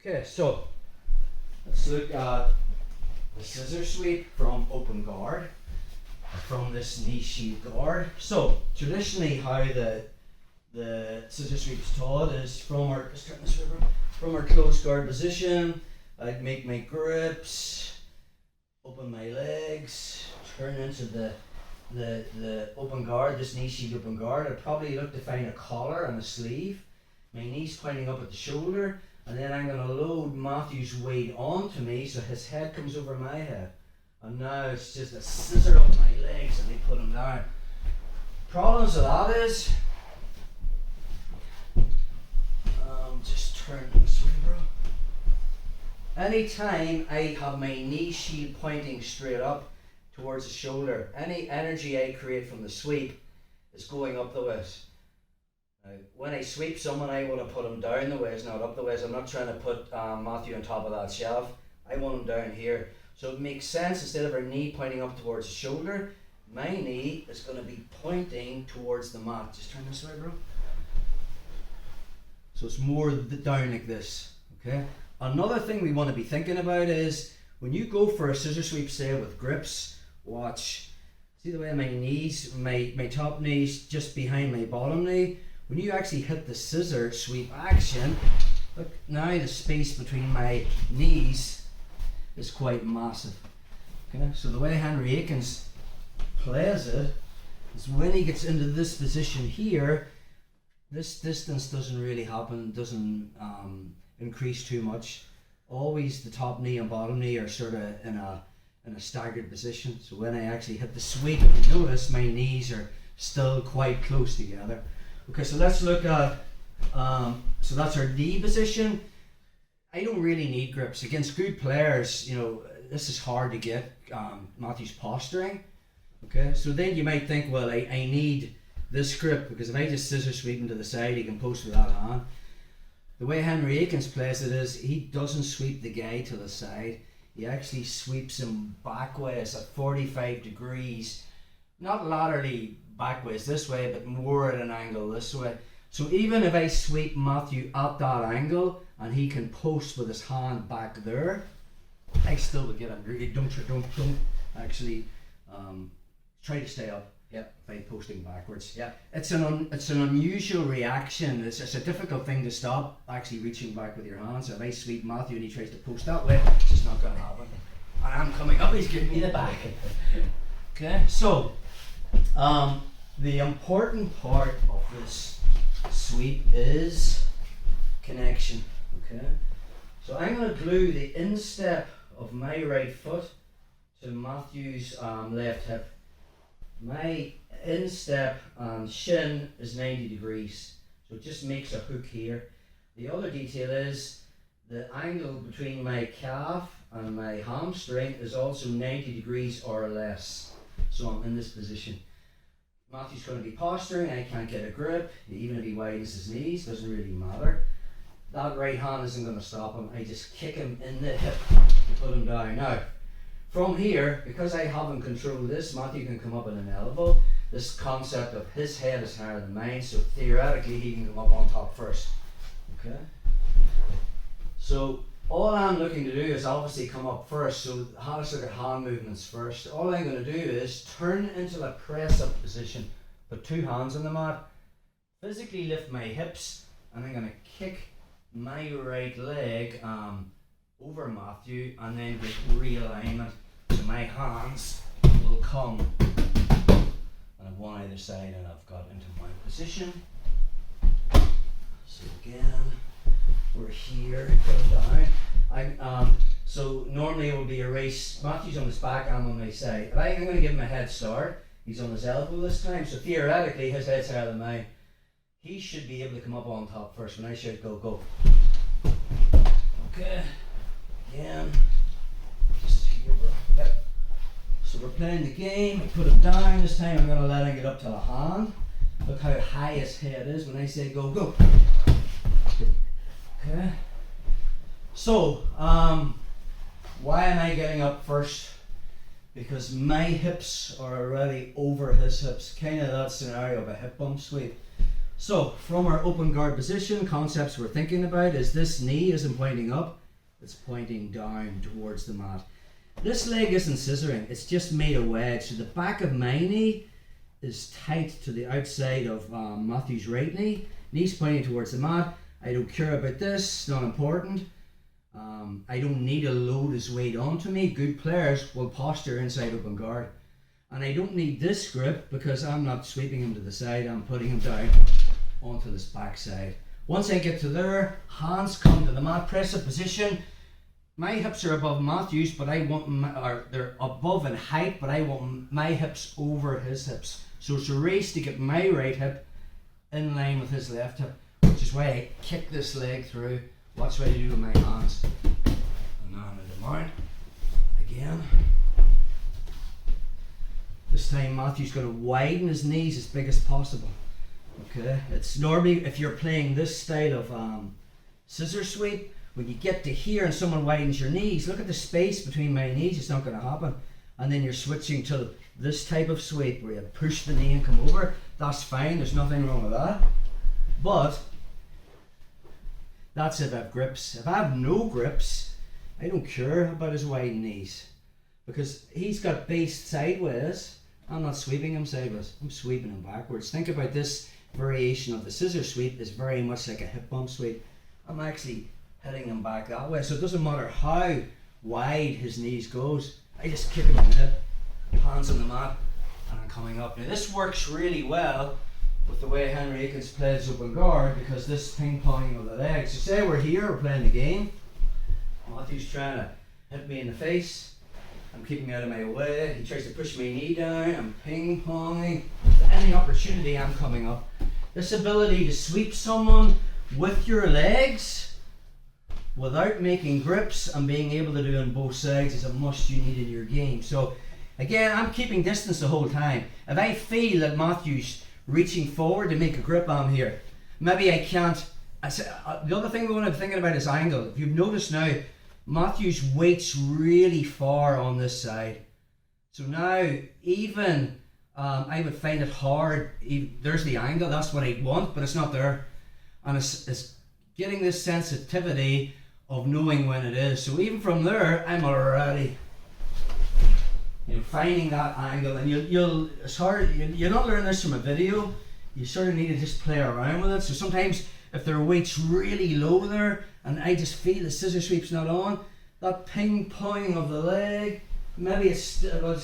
Okay, so let's look at the scissor sweep from open guard, from this knee shield guard. So traditionally, how the scissor sweep is taught is from our closed guard position. I'd make my grips, open my legs, turn into the open guard, this knee shield open guard. I'd probably look to find a collar and a sleeve. My knees pointing up at the shoulder, and then I'm going to load Matthew's weight onto me so his head comes over my head. And now it's just a scissor up my legs and they put him down. Problems with that is, just turn this way, bro. Anytime I have my knee shield pointing straight up towards the shoulder, any energy I create from the sweep is going up the waist. Now, when I sweep someone, I want to put him down the waist, not up the waist. I'm not trying to put Matthew on top of that shelf. I want him down here. So it makes sense, instead of our knee pointing up towards the shoulder, my knee is going to be pointing towards the mat. Just turn this way, bro. So it's more down like this, okay? Another thing we want to be thinking about is, when you go for a scissor sweep, say with grips, watch. See the way my knees, my top knee's just behind my bottom knee? When you actually hit the scissor sweep action, look, now the space between my knees is quite massive. Okay, so the way Henry Akins plays it is, when he gets into this position here, this distance doesn't really happen, doesn't increase too much. Always the top knee and bottom knee are sort of in a staggered position. So when I actually hit the sweep, if you notice, my knees are still quite close together. Okay, so let's look at, so that's our knee position. I don't really need grips. Against good players, you know, this is hard to get, Matthew's posturing. Okay, so then you might think, well, I need this grip, because if I just scissor sweep him to the side, he can post with that hand. The way Henry Akins plays it is, he doesn't sweep the guy to the side. He actually sweeps him backways at 45 degrees, not laterally backways this way, but more at an angle this way. So even if I sweep Matthew at that angle and he can post with his hand back there, I still would get him. Don't actually try to stay up. Yep. By posting backwards. Yeah. It's an unusual reaction. It's a difficult thing to stop, actually reaching back with your hands. So if I sweep Matthew and he tries to post that way, it's just not going to happen. I'm coming up, he's giving me the back. Okay, so the important part of this sweep is connection. Okay, so I'm going to glue the instep of my right foot to Matthew's left hip. My instep and shin is 90 degrees, so it just makes a hook here. The other detail is the angle between my calf and my hamstring is also 90 degrees or less. So I'm in this position. Matthew's going to be posturing, I can't get a grip, even if he widens his knees, doesn't really matter. That right hand isn't going to stop him. I just kick him in the hip to put him down. Now, from here, because I haven't controlled this, Matthew can come up at an elbow. This concept of his head is higher than mine, so theoretically he can come up on top first. Okay? So all I'm looking to do is obviously come up first, so how to look at hand movements first. All I'm going to do is turn into a press up position, put two hands on the mat, physically lift my hips, and I'm going to kick my right leg over Matthew, and then with realignment, so my hands will come, and I've one either side, and I've got into my position. So again, we're here, put him down. So normally it will be a race. Matthew's on his back, I'm on my side. But I'm going to give him a head start. He's on his elbow this time, so theoretically his head's higher than mine. He should be able to come up on top first. When I shout go, go. Okay. Again, just here, bro. Yep. So we're playing the game. I put him down. This time I'm going to let him get up to the hand. Look how high his head is when I say go, go. Okay. So, why am I getting up first? Because my hips are already over his hips. Kind of that scenario of a hip bump sweep. So from our open guard position, concepts we're thinking about is this knee isn't pointing up, it's pointing down towards the mat. This leg isn't scissoring, it's just made a wedge. So the back of my knee is tight to the outside of Matthew's right knee. Knee's pointing towards the mat. I don't care about this, not important. I don't need to load his weight onto me. Good players will posture inside open guard. And I don't need this grip because I'm not sweeping him to the side, I'm putting him down onto this back side. Once I get to there, hands come to the mat, press up position. My hips are above Matthew's, but I want they're above in height, but I want my hips over his hips. So it's a race to get my right hip in line with his left hip, which is why I kick this leg through. Watch what I do with my hands. And now I'm in the mount again. This time Matthew's going to widen his knees as big as possible. Okay, it's normally if you're playing this style of scissor sweep, when you get to here and someone widens your knees, look at the space between my knees, it's not going to happen. And then you're switching to this type of sweep where you push the knee and come over. That's fine, there's nothing wrong with that. But that's if I have grips. If I have no grips, I don't care about his wide knees. Because he's got based sideways, I'm not sweeping him sideways, I'm sweeping him backwards. Think about this variation of the scissor sweep is very much like a hip bump sweep. I'm actually hitting him back that way, so it doesn't matter how wide his knees goes, I just kick him in the hip, hands on the mat, and I'm coming up. Now this works really well with the way Henry Akins plays open guard because this ping-ponging of the legs. So say we're here, we're playing the game, Matthew's trying to hit me in the face, I'm keeping out of my way, he tries to push my knee down, I'm ping-ponging, any opportunity I'm coming up. This ability to sweep someone with your legs without making grips and being able to do it on both sides is a must you need in your game. So again, I'm keeping distance the whole time. If I feel that Matthew's reaching forward to make a grip, I'm here. Maybe I can't. The other thing we want to be thinking about is angle. If you've noticed now, Matthew's weight's really far on this side. So now even I would find it hard. There's the angle, that's what I want, but it's not there. And it's getting this sensitivity of knowing when it is. So even from there, I'm already finding that angle. And it's hard, you're not learning this from a video. You sort of need to just play around with it. So sometimes if their weight's really low there, and I just feel the scissor sweep's not on, that ping-pong of the leg, maybe it's still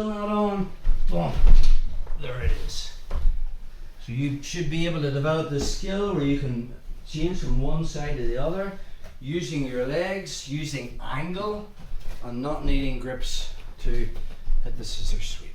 not on, boom, there it is. So you should be able to develop this skill where you can change from one side to the other, using your legs, using angle, and not needing grips to hit the scissor sweep.